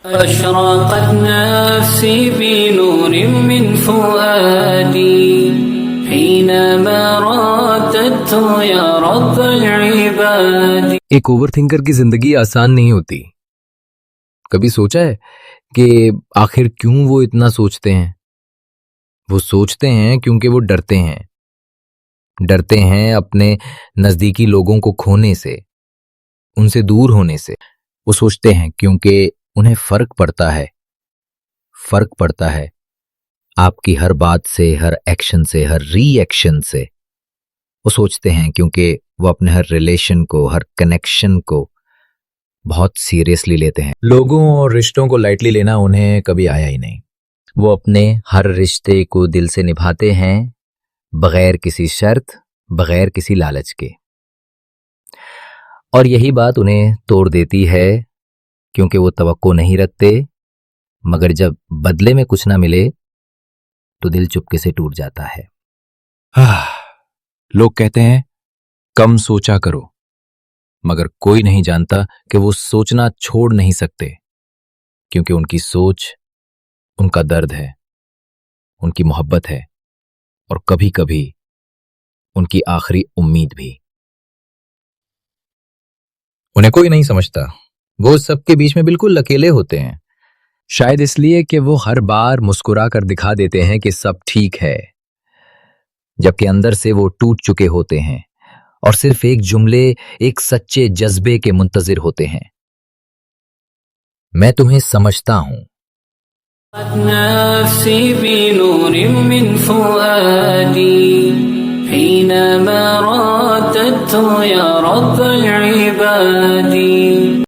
अशरक़त नफ़्सी बिनूर मिन फ़ुआदी हिनमा रददतु या रब्बल इबादी। एक ओवरथिंकर की जिंदगी आसान नहीं होती। कभी सोचा है कि आखिर क्यों वो इतना सोचते हैं? वो सोचते हैं क्योंकि वो डरते हैं अपने नजदीकी लोगों को खोने से, उनसे दूर होने से। वो सोचते हैं क्योंकि उन्हें फर्क पड़ता है आपकी हर बात से, हर एक्शन से, हर रिएक्शन से। वो सोचते हैं क्योंकि वो अपने हर रिलेशन को, हर कनेक्शन को बहुत सीरियसली लेते हैं। लोगों और रिश्तों को लाइटली लेना उन्हें कभी आया ही नहीं। वो अपने हर रिश्ते को दिल से निभाते हैं, बगैर किसी शर्त, बगैर किसी लालच के। और यही बात उन्हें तोड़ देती है क्योंकि वो तवक्को नहीं रखते, मगर जब बदले में कुछ ना मिले तो दिल चुपके से टूट जाता है। लोग कहते हैं कम सोचा करो, मगर कोई नहीं जानता कि वो सोचना छोड़ नहीं सकते, क्योंकि उनकी सोच उनका दर्द है, उनकी मोहब्बत है, और कभी कभी उनकी आखिरी उम्मीद भी। उन्हें कोई नहीं समझता, वो सबके बीच में बिल्कुल अकेले होते हैं। शायद इसलिए कि वो हर बार मुस्कुरा कर दिखा देते हैं कि सब ठीक है, जबकि अंदर से वो टूट चुके होते हैं और सिर्फ एक जुमले, एक सच्चे जज्बे के मुंतजिर होते हैं। मैं तुम्हें समझता हूं। नफ़्सी बिनूर मिन फ़ुआदी हिनमा रददतु या रब्बल इबादी।